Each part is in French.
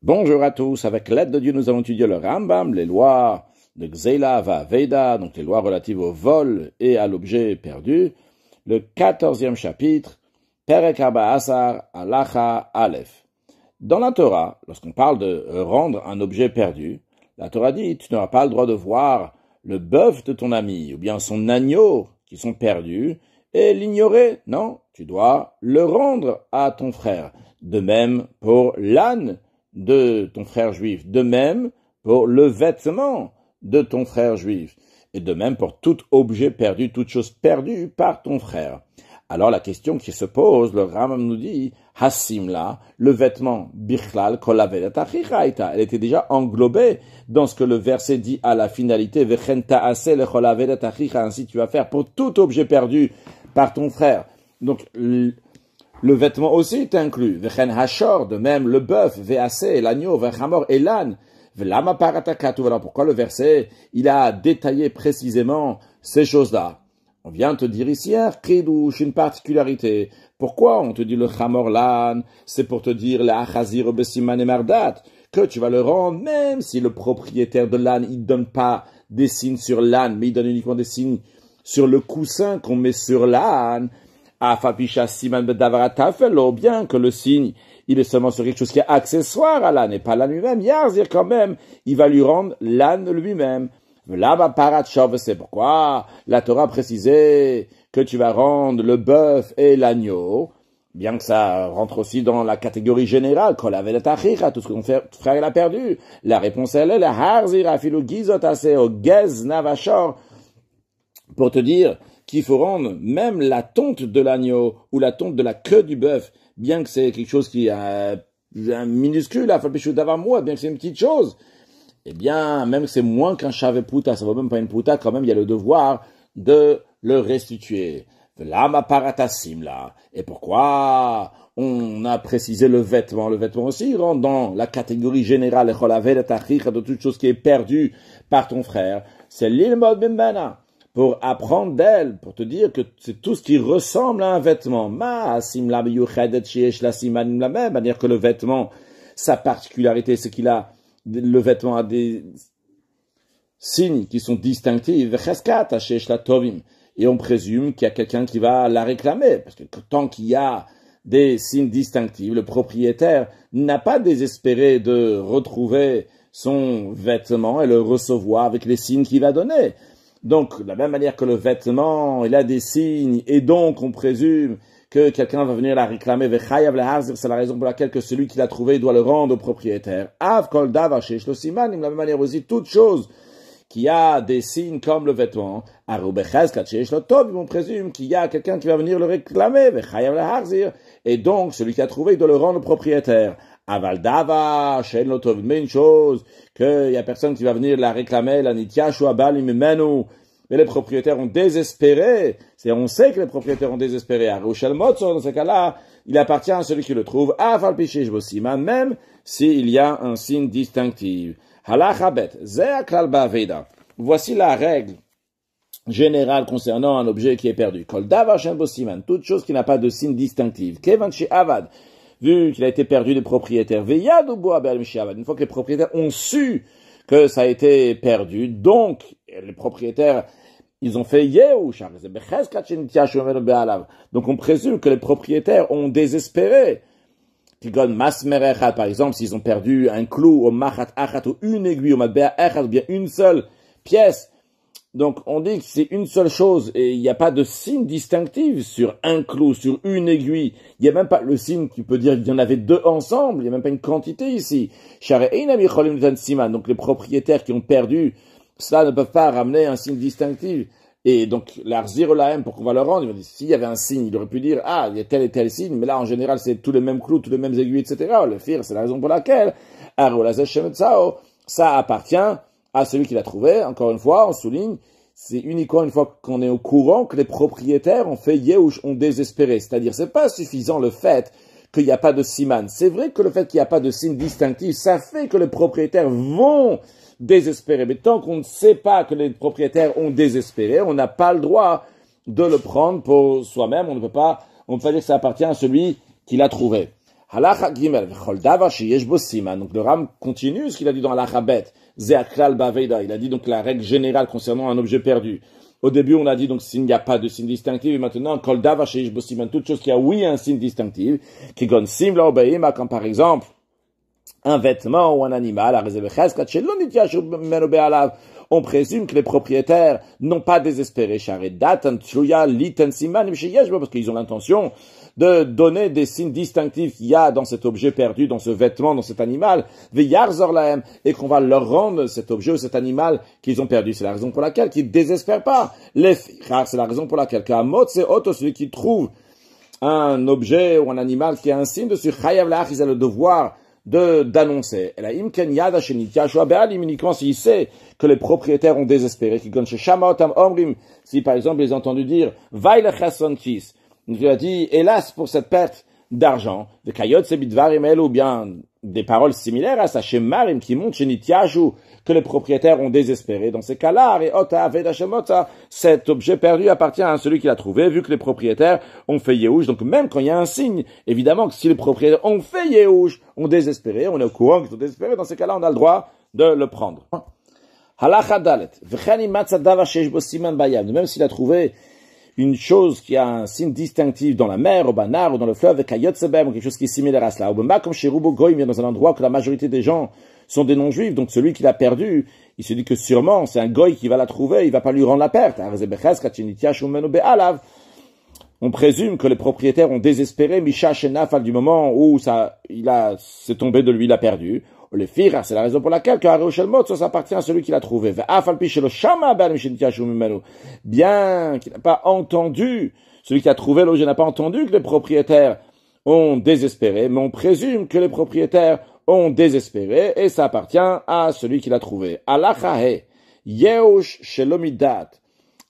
Bonjour à tous, avec l'aide de Dieu, nous allons étudier le Rambam, les lois de Gzeila Va'aveda, donc les lois relatives au vol et à l'objet perdu, le 14e chapitre, Perek Arba Asar Halacha Aleph. Dans la Torah, lorsqu'on parle de rendre un objet perdu, la Torah dit, tu n'auras pas le droit de voir le bœuf de ton ami, ou bien son agneau qui sont perdus, et l'ignorer, non, tu dois le rendre à ton frère. De même pour l'âne de ton frère juif, de même pour le vêtement de ton frère juif, et de même pour tout objet perdu, toute chose perdue par ton frère. Alors la question qui se pose, le Rambam nous dit, Hasimla, le vêtement, Bichlal, Kolavedet Achichaita, elle était déjà englobée dans ce que le verset dit à la finalité, Vechen Ta'ase le Kolavedet Achicha, ainsi tu vas faire pour tout objet perdu par ton frère. Donc, le vêtement aussi est inclus. Vechen hashor, de même le bœuf, ve'aseh, l'agneau, vechamor et l'âne. Velama paratakatu. Alors pourquoi le verset, il a détaillé précisément ces choses-là? On vient te dire ici un chidouche, une particularité. Pourquoi on te dit le chamor l'âne? C'est pour te dire la achazir besiman et mardat, que tu vas le rendre même si le propriétaire de l'âne, il donne pas des signes sur l'âne, mais il donne uniquement des signes sur le coussin qu'on met sur l'âne. Afapisha siman bedavaratafelo, bien que le signe, il est seulement sur quelque chose qui est accessoire à l'âne et pas l'âne lui-même. Yarzir quand même, il va lui rendre l'âne lui-même. Là-bas, parat chauve, c'est pourquoi la Torah a précisé que tu vas rendre le bœuf et l'agneau, bien que ça rentre aussi dans la catégorie générale, tout ce que ton frère a perdu. La réponse, elle est, la harzir afilu gizot aseo gez navashor, pour te dire qu'il faut rendre même la tonte de l'agneau ou la tonte de la queue du bœuf, bien que c'est quelque chose qui est minuscule, bien que c'est une petite chose. Eh bien, même que c'est moins qu'un chavé puta, ça vaut même pas une puta, quand même, il y a le devoir de le restituer. Lama paratasim là. Et pourquoi on a précisé le vêtement? Le vêtement aussi rentre dans la catégorie générale de toute chose qui est perdue par ton frère. C'est l'ilmod bimbana. Pour apprendre d'elle, pour te dire que c'est tout ce qui ressemble à un vêtement. C'est-à-dire que le vêtement, sa particularité, c'est qu'il a, le vêtement a des signes qui sont distinctifs. Et on présume qu'il y a quelqu'un qui va la réclamer. Parce que tant qu'il y a des signes distinctifs, le propriétaire n'a pas désespéré de retrouver son vêtement et le recevoir avec les signes qu'il va donner. Donc, de la même manière que le vêtement, il a des signes, et donc on présume que quelqu'un va venir la réclamer, c'est la raison pour laquelle que celui qui l'a trouvé doit le rendre au propriétaire. De la même manière aussi, toute chose qui a des signes comme le vêtement, on présume qu'il y a quelqu'un qui va venir le réclamer, et donc celui qui a trouvé doit le rendre au propriétaire. Avaldava, Shen Lotov, mais une chose, qu'il y a personne qui va venir la réclamer, la nitiashu abalim menu, mais les propriétaires ont désespéré, on sait que les propriétaires ont désespéré, à Rochel Motso, dans ce cas-là, il appartient à celui qui le trouve, Afal Pichish Bosiman, même s'il y a un signe distinctif. Halachabet, Zeaklal Ba'aveda. Voici la règle générale concernant un objet qui est perdu. Kol Davar Shen Bosiman, toute chose qui n'a pas de signe distinctif. Kevanchi Avad, vu qu'il a été perdu des propriétaires. Une fois que les propriétaires ont su que ça a été perdu, donc les propriétaires, ils ont fait Yehush. Donc on présume que les propriétaires ont désespéré. Par exemple, s'ils ont perdu un clou au machat achat ou une aiguille au matbea achat ou bien une seule pièce. Donc, on dit que c'est une seule chose et il n'y a pas de signe distinctif sur un clou, sur une aiguille. Il n'y a même pas le signe qui peut dire qu'il y en avait deux ensemble. Il n'y a même pas une quantité ici. Donc, les propriétaires qui ont perdu, cela ne peuvent pas ramener un signe distinctif. Et donc, l'arzir lahem, pour qu'on va le rendre, il va dire, s'il y avait un signe, il aurait pu dire, il y a tel et tel signe, mais là, en général, c'est tous les mêmes clous, tous les mêmes aiguilles, etc. Le fir, c'est la raison pour laquelle, ça appartient à celui qui l'a trouvé. Encore une fois, on souligne, c'est uniquement une fois qu'on est au courant que les propriétaires ont fait Yehush, ont désespéré. C'est-à-dire, c'est pas suffisant le fait qu'il n'y a pas de siman. C'est vrai que le fait qu'il n'y a pas de signe distinctif, ça fait que les propriétaires vont désespérer. Mais tant qu'on ne sait pas que les propriétaires ont désespéré, on n'a pas le droit de le prendre pour soi-même. On ne peut pas dire que ça appartient à celui qui l'a trouvé. Halacha Gimel, v'chol davar sheyesh bo siman. Donc le Ram continue ce qu'il a dit dans Halacha Bet. Ze aklal ba'aveda. Il a dit donc la règle générale concernant un objet perdu. Au début, on a dit donc s'il n'y a pas de signe distinctif, et maintenant, kol davar sheyesh bo siman, toute chose qui a oui un signe distinctif, qui gon simla ou be'ima, comme par exemple, un vêtement ou un animal, on présume que les propriétaires n'ont pas désespéré, parce qu'ils ont l'intention de donner des signes distinctifs qu'il y a dans cet objet perdu, dans ce vêtement, dans cet animal, et qu'on va leur rendre cet objet ou cet animal qu'ils ont perdu. C'est la raison pour laquelle ils ne désespèrent pas. C'est la raison pour laquelle celui qui trouve un objet ou un animal qui a un signe dessus, il a le devoir d'annoncer. Uniquement s'il sait que les propriétaires ont désespéré, si par exemple ils ont entendu dire il a dit hélas pour cette perte d'argent, ou bien des paroles similaires à ça chez Marim qui montrent chez Nitiajou que les propriétaires ont désespéré. Dans ces cas-là, cet objet perdu appartient à celui qui l'a trouvé, vu que les propriétaires ont fait Yehush. Donc même quand il y a un signe, évidemment que si les propriétaires ont fait Yehush, ont désespéré, on est au courant qu'ils ont désespéré, dans ces cas-là, on a le droit de le prendre. Halacha Dalet. Même s'il a trouvé une chose qui a un signe distinctif dans la mer, au banar, ou dans le fleuve, ou quelque chose qui est similaire à cela. Comme chez Rubo Goyim, dans un endroit que la majorité des gens sont des non-juifs, donc celui qui l'a perdu, il se dit que sûrement c'est un goy qui va la trouver, il va pas lui rendre la perte. On présume que les propriétaires ont désespéré, Misha Shenafal, du moment où c'est tombé de lui, il a perdu. Le fira, c'est la raison pour laquelle que ça appartient à celui qui l'a trouvé. Bien qu'il n'a pas entendu, celui qui a trouvé l'objet n'a pas entendu que les propriétaires ont désespéré, mais on présume que les propriétaires ont désespéré, et ça appartient à celui qui l'a trouvé. Alachahe, yeosh shelomidat,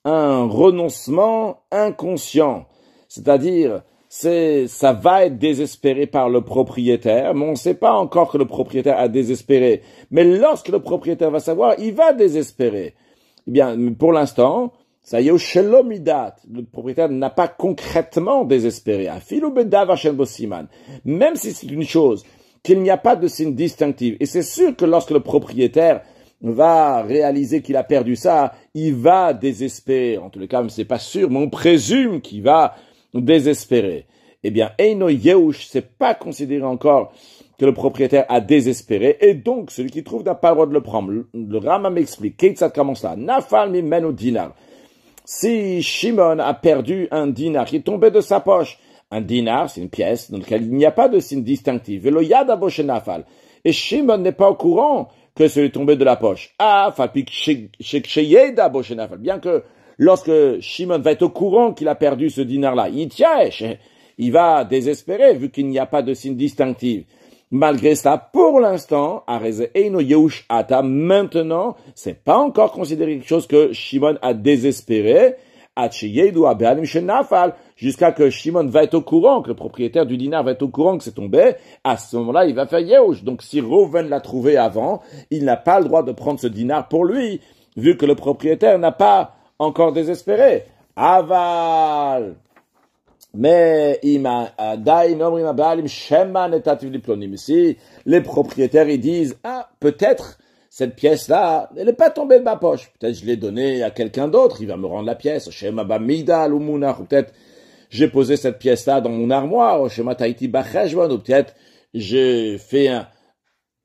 un renoncement inconscient, c'est-à-dire ça va être désespéré par le propriétaire, mais on ne sait pas encore que le propriétaire a désespéré. Mais lorsque le propriétaire va savoir, il va désespérer. Eh bien, pour l'instant, ça y est, shelomidat, le propriétaire n'a pas concrètement désespéré. Même si c'est une chose qu'il n'y a pas de signe distinctif. Et c'est sûr que lorsque le propriétaire va réaliser qu'il a perdu ça, il va désespérer. En tous les cas, c'est pas sûr, mais on présume qu'il va désespéré. Eh bien, Eino Yehush, c'est pas considéré encore que le propriétaire a désespéré, et donc celui qui trouve n'a pas le droit de le prendre. Le Rama m'explique, Ketzat commence là, Nafal mimenu dinar. Si Shimon a perdu un dinar qui est tombé de sa poche, un dinar, c'est une pièce dans laquelle il n'y a pas de signe distinctif, Velo yada bo shenafal, et Shimon n'est pas au courant que celui est tombé de la poche. Ah, falpik sheyeda bo shenafal, bien que lorsque Shimon va être au courant qu'il a perdu ce dinar-là, il va désespérer vu qu'il n'y a pas de signe distinctif. Malgré cela, pour l'instant, maintenant, c'est pas encore considéré quelque chose que Shimon a désespéré, jusqu'à que Shimon va être au courant, que le propriétaire du dinar va être au courant que c'est tombé, à ce moment-là, il va faire Yehush. Donc si Reuven l'a trouvé avant, il n'a pas le droit de prendre ce dinar pour lui, vu que le propriétaire n'a pas encore désespéré. Aval. Mais si les propriétaires ils disent peut-être cette pièce-là elle n'est pas tombée de ma poche, peut-être je l'ai donnée à quelqu'un d'autre, il va me rendre la pièce, ou peut-être j'ai posé cette pièce-là dans mon armoire, ou peut-être j'ai fait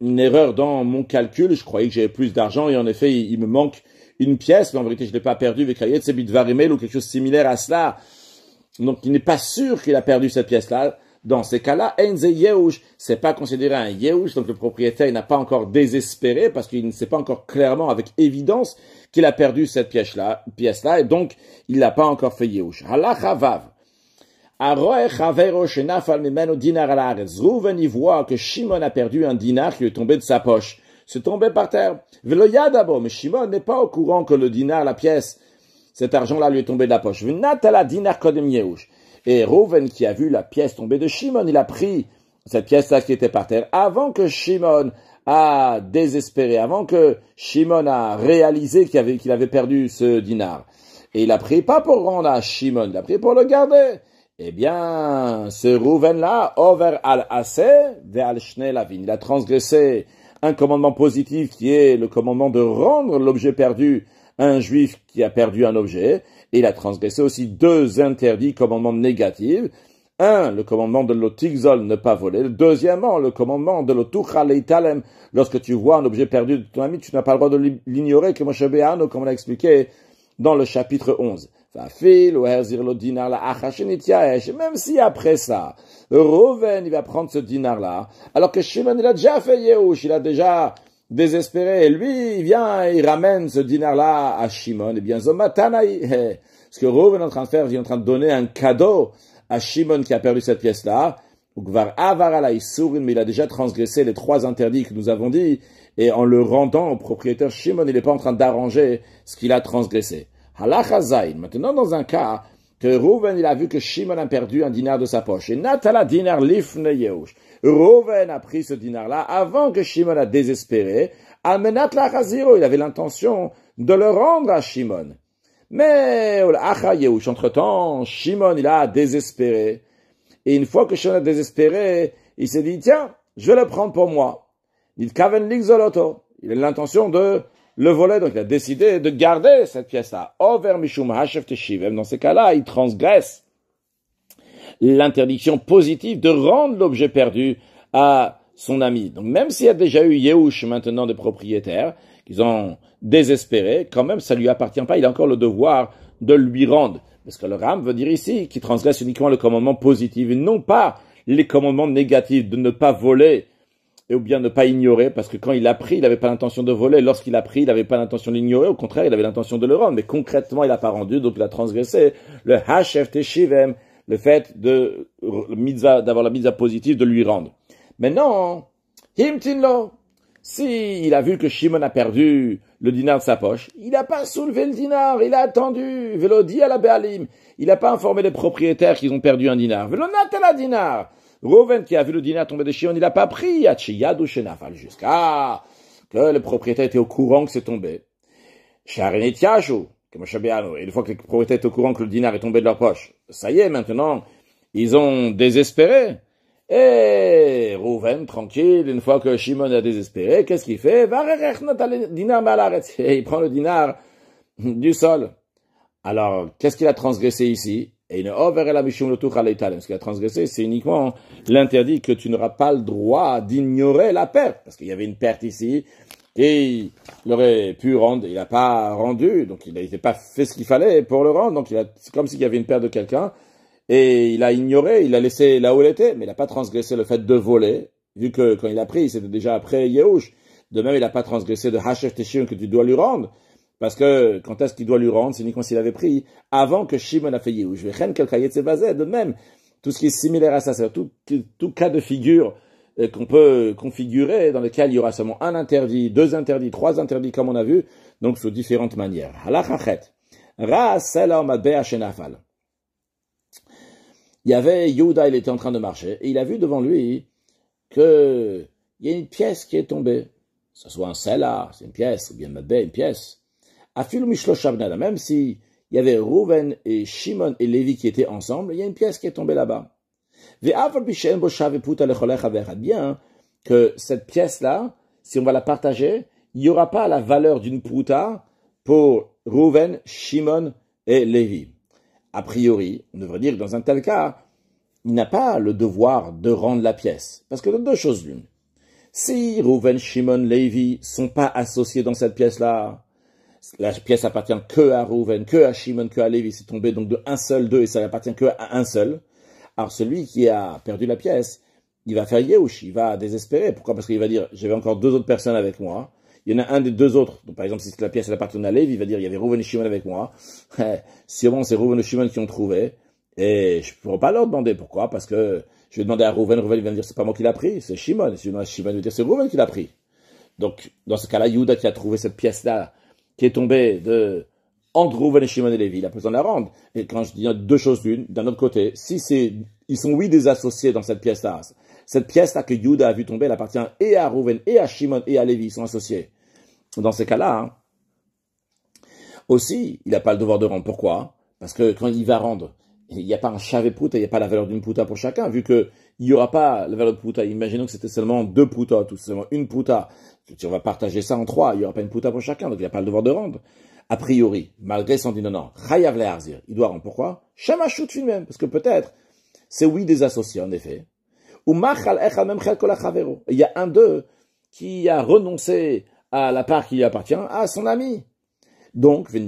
une erreur dans mon calcul, je croyais que j'avais plus d'argent et en effet il me manque une pièce, mais en vérité je l'ai pas perdu avec Kayet Sebitvarimel ou quelque chose de similaire à cela. Donc il n'est pas sûr qu'il a perdu cette pièce-là. Dans ces cas-là, Enze Yehush, c'est pas considéré un Yehush, donc le propriétaire il n'a pas encore désespéré parce qu'il ne sait pas encore clairement avec évidence qu'il a perdu cette pièce-là, et donc il n'a pas encore fait Yehush. Halacha Vav. Reuven y voit que Shimon a perdu un dinar qui lui est tombé de sa poche. C'est tombé par terre. Veloyadabo, mais Shimon n'est pas au courant que le dinar, la pièce, cet argent-là lui est tombé de la poche. Et Reuven, qui a vu la pièce tomber de Shimon, il a pris cette pièce-là qui était par terre avant que Shimon a désespéré, avant que Shimon a réalisé qu'il avait perdu ce dinar. Et il a pris pas pour rendre à Shimon, il a pris pour le garder. Eh bien, ce Rouven-là, over al-Aseh ve al-Shnei Lavin. Il a transgressé un commandement positif qui est le commandement de rendre l'objet perdu à un juif qui a perdu un objet. Et il a transgressé aussi deux interdits commandements négatifs. Un, le commandement de l'otigzol, ne pas voler. Deuxièmement, le commandement de l'otucha leitalem. Lorsque tu vois un objet perdu de ton ami, tu n'as pas le droit de l'ignorer, comme on l'a expliqué dans le chapitre 11. Même si après ça, Reuven, il va prendre ce dinar-là, alors que Shimon, il a déjà fait Yehush, il a déjà désespéré, et lui, il vient, il ramène ce dinar-là à Shimon, et bien, Zomatanaï, ce que Reuven est en train de faire, il est en train de donner un cadeau à Shimon qui a perdu cette pièce-là, mais il a déjà transgressé les trois interdits que nous avons dit, et en le rendant au propriétaire Shimon, il n'est pas en train d'arranger ce qu'il a transgressé. Halacha Zayin. Maintenant, dans un cas que Reuven, il a vu que Shimon a perdu un dinar de sa poche. Et Natala dinar lifne Yehush. Reuven a pris ce dinar-là avant que Shimon a désespéré. Almenat la chaziro. Il avait l'intention de le rendre à Shimon. Mais, Yehush, entre-temps, Shimon, il a désespéré. Et une fois que Shimon a désespéré, il s'est dit, tiens, je vais le prendre pour moi. Il kaven l'ixoloto. Il a l'intention de le volet, donc il a décidé de garder cette pièce-là. Over mishum hashef teshivem. Dans ces cas-là, il transgresse l'interdiction positive de rendre l'objet perdu à son ami. Donc même s'il y a déjà eu Yehush maintenant des propriétaires, qu'ils ont désespéré, quand même ça lui appartient pas, il a encore le devoir de lui rendre. Parce que le Ram veut dire ici qu'il transgresse uniquement le commandement positif et non pas les commandements négatifs de ne pas voler, et ou bien ne pas ignorer, parce que quand il a pris, il n'avait pas l'intention de voler. Lorsqu'il a pris, il n'avait pas l'intention de l'ignorer. Au contraire, il avait l'intention de le rendre. Mais concrètement, il n'a pas rendu, donc il a transgressé le hashef teshivem, le fait de d'avoir la mitzvah positive de lui rendre. Maintenant, himtinlo, si il a vu que Shimon a perdu le dinar de sa poche, il n'a pas soulevé le dinar, il a attendu, velodi à la Béalim. Il n'a pas informé les propriétaires qu'ils ont perdu un dinar. Velonatela dinar. Reuven, qui a vu le dinar tomber de Shimon, il n'a pas pris jusqu'à que le propriétaire était au courant que c'est tombé. Et une fois que le propriétaire est au courant que le dinar est tombé de leur poche, ça y est, maintenant, ils ont désespéré. Et Reuven, tranquille, une fois que Shimon a désespéré, qu'est-ce qu'il fait? Et il prend le dinar du sol. Alors, qu'est-ce qu'il a transgressé ici? Et ce qu'il a transgressé, c'est uniquement l'interdit que tu n'auras pas le droit d'ignorer la perte. Parce qu'il y avait une perte ici, et il aurait pu rendre, il n'a pas rendu, donc il n'avait pas fait ce qu'il fallait pour le rendre, donc c'est comme s'il y avait une perte de quelqu'un, et il a ignoré, il a laissé là où elle était, mais il n'a pas transgressé le fait de voler, vu que quand il a pris, c'était déjà après Yehush. De même, il n'a pas transgressé de Hashef Teshivim que tu dois lui rendre. Parce que, quand est-ce qu'il doit lui rendre? C'est uniquement s'il avait pris avant que Shimon a fait Yehush. De même, tout ce qui est similaire à ça, c'est tout cas de figure qu'on peut configurer, dans lequel il y aura seulement un interdit, deux interdits, trois interdits, comme on a vu, donc sous différentes manières. Il y avait Yehuda, il était en train de marcher, et il a vu devant lui que il y a une pièce qui est tombée. Que ce soit un sela, c'est une pièce, ou bien Madbé, une pièce. Même si il y avait Reuven et Shimon et Lévi qui étaient ensemble, il y a une pièce qui est tombée là-bas. Bien que cette pièce-là, si on va la partager, il n'y aura pas la valeur d'une prouta pour Reuven, Shimon et Lévi. A priori, on devrait dire que dans un tel cas, il n'a pas le devoir de rendre la pièce. Parce que de deux choses l'une. Si Reuven, Shimon, Lévi sont pas associés dans cette pièce-là, la pièce appartient que à Reuven, que à Shimon, que à Lévi, c'est tombé donc de un seul d'eux et ça n'appartient que à un seul. Alors celui qui a perdu la pièce, il va faire Yehush, il va désespérer. Pourquoi? Parce qu'il va dire, j'avais encore deux autres personnes avec moi. Il y en a un des deux autres. Donc par exemple, si la pièce appartient à Lévi, il va dire, il y avait Reuven et Shimon avec moi. Si bon, c'est Reuven et Shimon qui ont trouvé. Et je ne pourrais pas leur demander. Pourquoi? Parce que je vais demander à Reuven, il va me dire, c'est pas moi qui l'a pris, c'est Shimon. Et si Shimon va dire, c'est Reuven qui l'a pris. Donc, dans ce cas-là, Yehuda qui a trouvé cette pièce-là, qui est tombée entre Reuven et Shimon et Lévi, il a besoin de la rendre. Et quand je dis deux choses l'une, d'un autre côté, si ils sont des associés dans cette pièce-là, cette pièce-là que Yehuda a vu tomber, elle appartient et à Reuven, et à Shimon, et à Lévi, ils sont associés. Dans ces cas-là, aussi, il n'a pas le devoir de rendre. Pourquoi? Parce que quand il va rendre, il n'y a pas un chavé puta, il n'y a pas la valeur d'une puta pour chacun, vu que il n'y aura pas la valeur de puta. Imaginons que c'était seulement 2 putas, ou seulement une puta. On va partager ça en 3, il n'y aura pas une puta pour chacun, donc il n'y a pas le devoir de rendre. A priori, malgré son dit non, chayav le'arzir, il doit rendre. Pourquoi? Shamashut fin même, parce que peut-être, c'est oui des associés, en effet. Ou machal echal même chel kol hachavero. Il y a un d'eux qui a renoncé à la part qui lui appartient à son ami. Donc, donc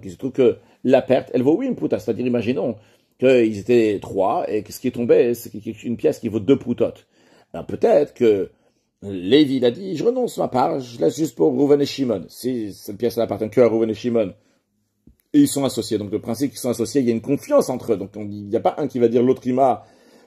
il se trouve que la perte, elle vaut oui une puta. C'est-à-dire, imaginons qu'ils étaient 3 et que ce qui est tombé, c'est une pièce qui vaut 2 putotes. Alors peut-être que Lévi, il a dit, je renonce ma part, je laisse juste pour Rouven et Shimon. Si cette pièce n'appartient que à Rouven et Shimon, et ils sont associés. Donc le principe qu'ils sont associés, il y a une confiance entre eux. Donc il n'y a pas un qui va dire l'autre il m'a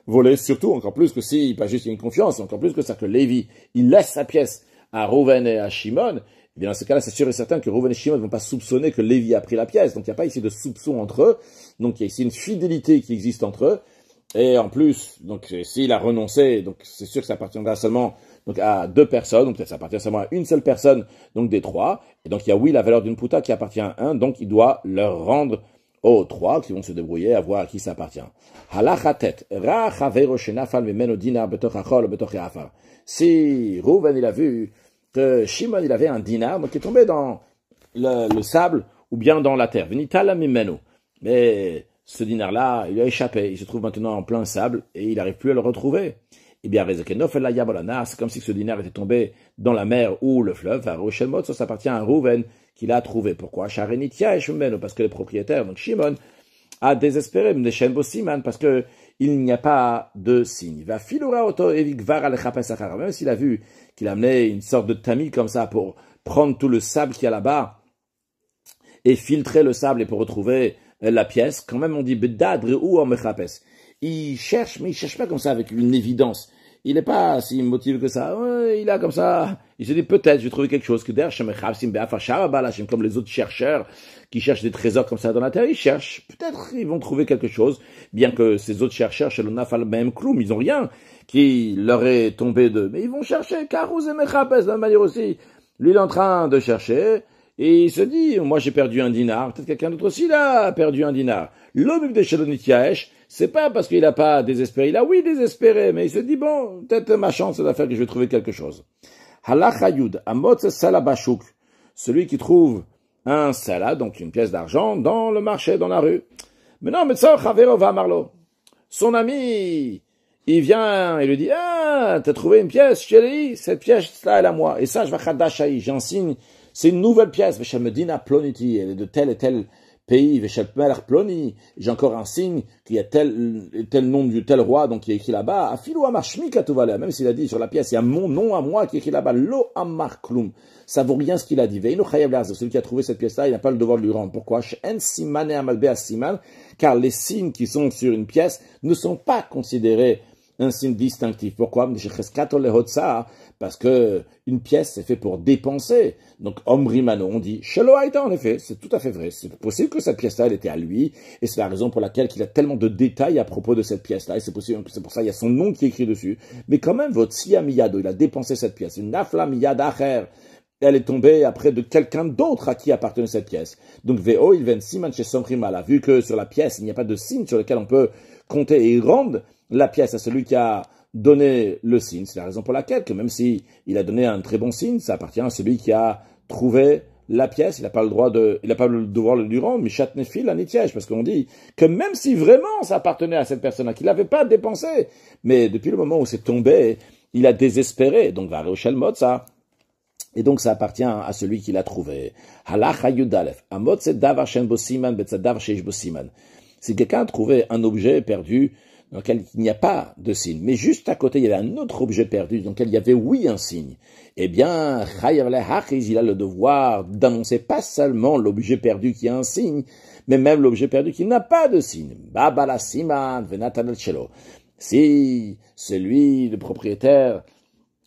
volé, surtout encore plus que si, pas juste il y a une confiance, encore plus que ça que Lévi, il laisse sa pièce à Rouven et à Shimon. Eh bien, dans ce cas-là, c'est sûr et certain que Rouven et Shimon ne vont pas soupçonner que Lévi a pris la pièce. Donc, il n'y a pas ici de soupçon entre eux. Donc, il y a ici une fidélité qui existe entre eux. Et en plus, donc, s'il a renoncé, donc, c'est sûr que ça appartiendra seulement, donc, à 2 personnes. Donc, peut-être ça appartient seulement à une seule personne, donc, des 3. Et donc, il y a, oui, la valeur d'une puta qui appartient à un. Donc, il doit leur rendre aux 3 qui vont se débrouiller à voir à qui ça appartient. Halachatet. Ra chavero shenafal memeno dinar betoch achol betoch afar. Si Rouven, il a vu que Shimon, il avait un dinar, donc il est tombé dans le sable ou bien dans la terre. Venitala mimeno. Mais ce dinar-là, il a échappé. Il se trouve maintenant en plein sable et il n'arrive plus à le retrouver. Eh bien, c'est comme si ce dinar était tombé dans la mer ou le fleuve. Ça appartient à Rouven qui l'a trouvé. Pourquoi? Parce que le propriétaire, donc Shimon, a désespéré, parce que il n'y a pas de signe. Même s'il a vu qu'il a amené une sorte de tamis comme ça pour prendre tout le sable qu'il y a là-bas et filtrer le sable et pour retrouver la pièce, quand même on dit bedadre ou en mechapes. Il cherche, mais il cherche pas comme ça avec une évidence. Il n'est pas si motivé que ça. Ouais, il a comme ça. Il se dit peut-être, je vais trouver quelque chose. Que derrière, comme les autres chercheurs qui cherchent des trésors comme ça dans la terre, ils cherchent. Peut-être ils vont trouver quelque chose. Bien que ces autres chercheurs, chez le Nafal même Kloum, ils ont rien qui leur est tombé d'eux. Mais ils vont chercher. Karouz et Mechapes, de la même manière aussi. Lui, il est en train de chercher. Et il se dit, moi j'ai perdu un dinar. Peut-être quelqu'un d'autre aussi là a perdu un dinar. L'homme de Shalonitiaesh, c'est pas parce qu'il a pas désespéré. Il a oui désespéré, mais il se dit, bon, peut-être ma chance c'est d'affaire que je vais trouver quelque chose. Halachayud, amotz salabashuk. Celui qui trouve un salat, donc une pièce d'argent, dans le marché, dans la rue. Mais non, mais ça, Chavero va marlo. Son ami, il vient et lui dit, ah, t'as trouvé une pièce, chérie, cette pièce-là, elle est à moi. Et ça, je vais chadashaï, j'en signe. C'est une nouvelle pièce, Veshel Medina Ploniti, elle est de tel et tel pays, Veshel Melech Ploni, j'ai encore un signe qu'il y a tel nom du tel roi, donc qui est écrit là-bas, Afilou Amar Shmika Tuvalea, même s'il a dit sur la pièce, il y a mon nom à moi qui est écrit là-bas, Lo Amar Klum, ça vaut rien ce qu'il a dit, Veino Chayav Laz, celui qui a trouvé cette pièce-là, il n'a pas le devoir de lui rendre. Pourquoi? En Siman et Amalbea Siman, car les signes qui sont sur une pièce ne sont pas considérés un signe distinctif. Pourquoi? Parce que une pièce, c'est fait pour dépenser. Donc, Omrimano, on dit, Shelo Haïta, en effet, c'est tout à fait vrai. C'est possible que cette pièce-là, elle était à lui, et c'est la raison pour laquelle il a tellement de détails à propos de cette pièce-là, et c'est possible, c'est pour ça qu'il y a son nom qui est écrit dessus. Mais quand même, votre Sia Miyado, il a dépensé cette pièce. Une Nafla Miyad Acher, elle est tombée après de quelqu'un d'autre à qui appartenait cette pièce. Donc, Veo, il vient Siman chez Somrimala, vu que sur la pièce, il n'y a pas de signe sur lequel on peut compter et rendre la pièce à celui qui a donné le signe. C'est la raison pour laquelle, que même si il a donné un très bon signe, ça appartient à celui qui a trouvé la pièce. Il n'a pas le devoir de lui rendre, Mishat Nefil, Anitiège, parce qu'on dit que même si vraiment ça appartenait à cette personne-là, qu'il n'avait pas dépensé, mais depuis le moment où c'est tombé, il a désespéré. Donc, va Rochel Motza. Et donc, ça appartient à celui qui l'a trouvé. Halacha Yudalef. Amot c'est davar shen bo siman, betzadavar sheish bo siman. Si quelqu'un a trouvé un objet perdu, dans lequel il n'y a pas de signe, mais juste à côté, il y avait un autre objet perdu, dans lequel il y avait, oui, un signe, eh bien, il a le devoir d'annoncer pas seulement l'objet perdu qui a un signe, mais même l'objet perdu qui n'a pas de signe. Babala siman, venatanel chelo. Si celui, le propriétaire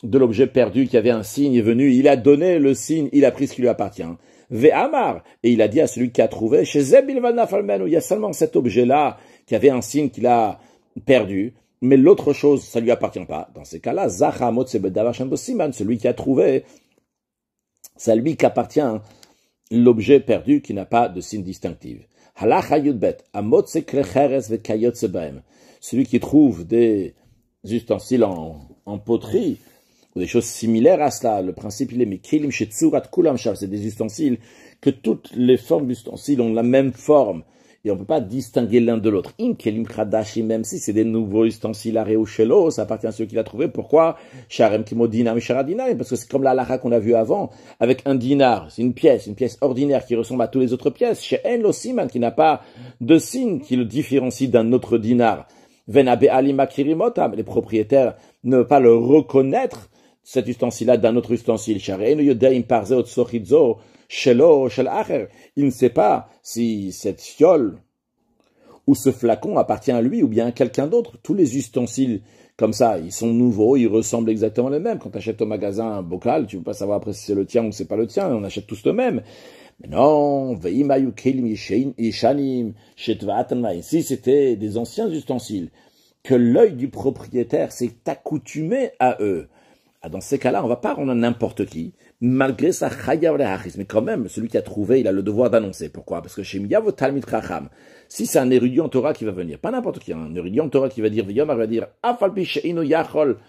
de l'objet perdu qui avait un signe est venu, il a donné le signe, il a pris ce qui lui appartient. Ve'amar, et il a dit à celui qui a trouvé, chez Zebilvana Falmenu, il y a seulement cet objet-là qui avait un signe qu'il a perdu, mais l'autre chose, ça lui appartient pas. Dans ces cas-là, Zachamot Sebedavar Shem Bosiman, celui qui a trouvé, c'est à lui qu'appartient l'objet perdu qui n'a pas de signe distinctif. Halacha yudbet, amotse klecheres vekayotse baem. Celui qui trouve des ustensiles en poterie, ou des choses similaires à cela, le principe il est, mais kelim shetzurat kulam shav, c'est des ustensiles que toutes les formes d'ustensiles ont la même forme, et on ne peut pas distinguer l'un de l'autre. In kelim chadashim, même si c'est des nouveaux ustensiles areo shelo, ça appartient à ceux qui l'ont trouvé. Pourquoi? Sharem kimo dinam sharadinam, parce que c'est comme la halakha qu'on a vu avant, avec un dinar, c'est une pièce ordinaire qui ressemble à toutes les autres pièces, chez en lo siman, qui n'a pas de signe qui le différencie d'un autre dinar. Venabe alima kirimotam, les propriétaires ne peuvent pas le reconnaître, cet ustensile-là, d'un autre ustensile. Il ne sait pas si cette fiole ou ce flacon appartient à lui ou bien à quelqu'un d'autre. Tous les ustensiles comme ça, ils sont nouveaux, ils ressemblent exactement les mêmes. Quand tu achètes au magasin un bocal, tu ne peux pas savoir après si c'est le tien ou c'est pas le tien, on achète tous le même. Mais non, si c'était des anciens ustensiles, que l'œil du propriétaire s'est accoutumé à eux, dans ces cas-là, on ne va pas rendre n'importe qui, malgré sa chayav le'achis. Mais quand même, celui qui a trouvé, il a le devoir d'annoncer. Pourquoi? Parce que chez Miyav Talmid Chacham, si c'est un érudit en Torah qui va venir, pas n'importe qui, un érudit en Torah qui va dire, V'yom va dire, Afal pi she'ino yachol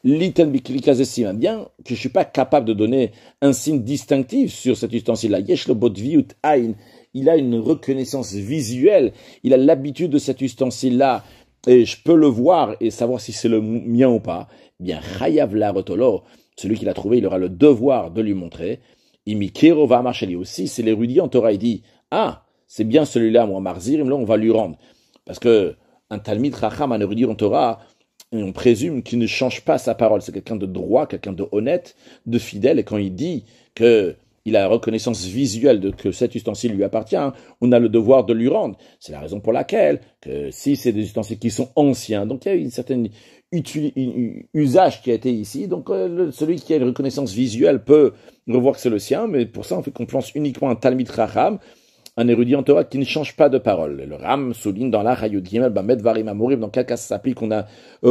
liten biklikazesima, bien que je ne suis pas capable de donner un signe distinctif sur cet ustensile-là. Yesh lo bodviut ain, il a une reconnaissance visuelle, il a l'habitude de cet ustensile-là, et je peux le voir et savoir si c'est le mien ou pas. Eh bien, chayav la rotolo, celui qui l'a trouvé, il aura le devoir de lui montrer. Imikero va marcher lui aussi, c'est l'érudit en Torah, il dit, ah, c'est bien celui-là, moi, marzirim, là, on va lui rendre. Parce que un talmid chacham, un érudit en Torah, on présume qu'il ne change pas sa parole. C'est quelqu'un de droit, quelqu'un de honnête, de fidèle, et quand il dit que il a la reconnaissance visuelle que cet ustensile lui appartient, on a le devoir de lui rendre. C'est la raison pour laquelle, que si c'est des ustensiles qui sont anciens, donc il y a une certaine usage qui a été ici, donc celui qui a une reconnaissance visuelle peut revoir que c'est le sien, mais pour ça on fait confiance uniquement à un Talmid Chacham, un érudit en Torah qui ne change pas de parole. Le Ram souligne dans la Hayud Gimel, Bamed Varim Amorim, dans quel cas ça s'applique, on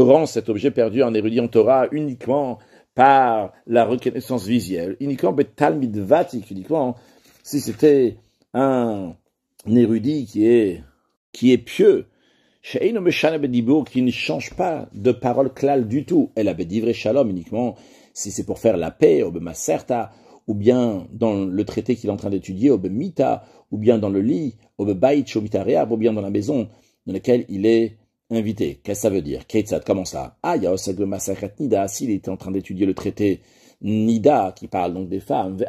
rend cet objet perdu à un érudit en Torah uniquement par la reconnaissance visuelle, uniquement Talmid Vatik, uniquement si c'était un érudit qui est pieux, qui ne change pas de parole klal du tout, elle a bedivre shalom uniquement si c'est pour faire la paix, au bemaserta, ou bien dans le traité qu'il est en train d'étudier, au bemita, ou bien dans le lit, au bebait shomitareab, ou bien dans la maison dans laquelle il est invité. Qu'est-ce que ça veut dire? Ketzad, comment ça? Ah, Yaoseg le massacre Nida, s'il était en train d'étudier le traité Nida, qui parle donc des femmes, et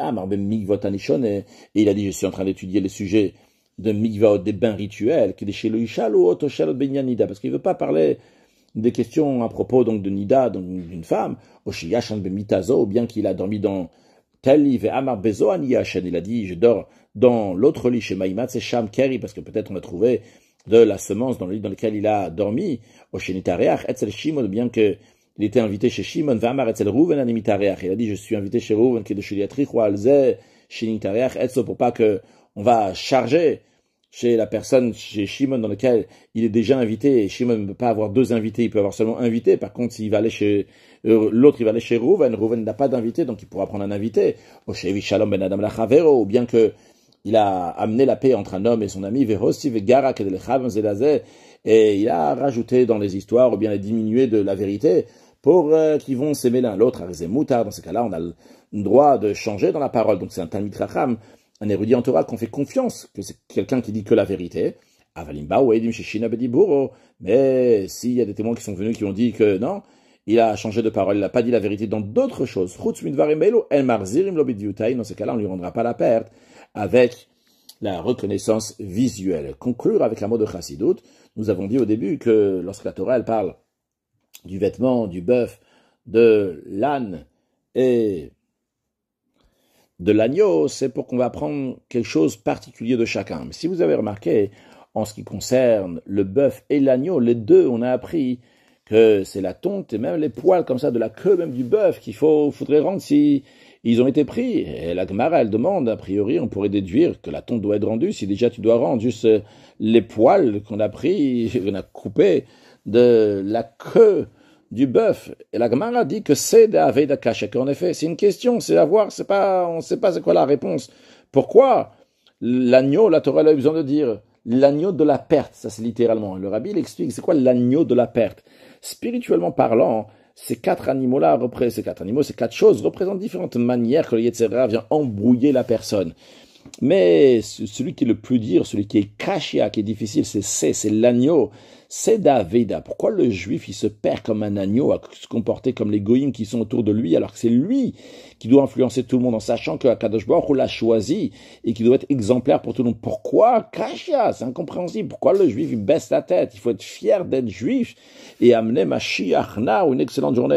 il a dit, je suis en train d'étudier les sujets de Mikvaot, des bains rituels, qui est chez le Ishal ou Otoshel Benyan Nida, parce qu'il ne veut pas parler des questions à propos donc de Nida, donc d'une femme, Oshiyashan Bemitazo, ou bien qu'il a dormi dans tel lit, Amar Bezo Aniyashan, il a dit, je dors dans l'autre lit chez Maïmat, c'est Sham Keri, parce que peut-être on a trouvé de la semence dans le lit dans lequel il a dormi, Oshenitareach, Etzel Shimon, bien qu'il était invité chez Shimon, Vamar Etzel Rouven Animitareach, il a dit, je suis invité chez Rouven, qui est de Shiliatrich, ou Alze, Shinitareach, Etzel, pour pas que on va charger chez la personne, chez Shimon, dans lequel il est déjà invité, et Shimon ne peut pas avoir deux invités, il peut avoir seulement un invité. Par contre, s'il va aller chez l'autre, il va aller chez Rouven, Rouven n'a pas d'invité, donc il pourra prendre un invité. Oshevi Shalom ben Adam Lachavero, ou bien que il a amené la paix entre un homme et son ami, Verosi Vegara Kedelechavim Zelazé, et il a rajouté dans les histoires, ou bien a diminué de la vérité, pour qu'ils vont s'aimer l'un l'autre, Arizé Moutar. Dans ce cas-là, on a le droit de changer dans la parole, donc c'est un Talmid Chacham, un érudit en Torah qu'on fait confiance, que c'est quelqu'un qui dit que la vérité. Avalimba ou Edim Shishina Bediburo. Mais s'il y a des témoins qui sont venus qui ont dit que non, il a changé de parole, il n'a pas dit la vérité dans d'autres choses. Chutz midvarimelo el marzirim lo bidviutai. Dans ce cas-là, on ne lui rendra pas la perte avec la reconnaissance visuelle. Conclure avec la mot de Chassidut. Nous avons dit au début que lorsque la Torah elle parle du vêtement, du bœuf, de l'âne et de l'agneau, c'est pour qu'on va apprendre quelque chose de particulier de chacun. Mais si vous avez remarqué, en ce qui concerne le bœuf et l'agneau, les deux, on a appris que c'est la tonte et même les poils comme ça de la queue même du bœuf qu'il faudrait rendre si ils ont été pris. Et la Gemara, elle demande, a priori, on pourrait déduire que la tonte doit être rendue si déjà tu dois rendre juste les poils qu'on a pris, qu'on a coupés de la queue du bœuf. Et la Gemara dit que c'est d'Aveda Kasha, qu'en effet, c'est une question, c'est à voir, on ne sait pas c'est quoi la réponse. Pourquoi l'agneau, la Torah a eu besoin de dire l'agneau de la perte. Ça, c'est littéralement. Le rabbi, il explique, c'est quoi l'agneau de la perte? Spirituellement parlant, ces quatre animaux, ces quatre choses représentent différentes manières que le Yetzer Hara vient embrouiller la personne. Mais celui qui est le plus dur, celui qui est kashia, qui est difficile, c'est l'agneau. C'est Davida. Pourquoi le juif, il se perd comme un agneau à se comporter comme les goïms qui sont autour de lui, alors que c'est lui qui doit influencer tout le monde en sachant que Akadosh Baruch Hu l'a choisi et qui doit être exemplaire pour tout le monde. Pourquoi kashia? C'est incompréhensible. Pourquoi le juif, il baisse la tête? Il faut être fier d'être juif et amener Mashiach na, une excellente journée.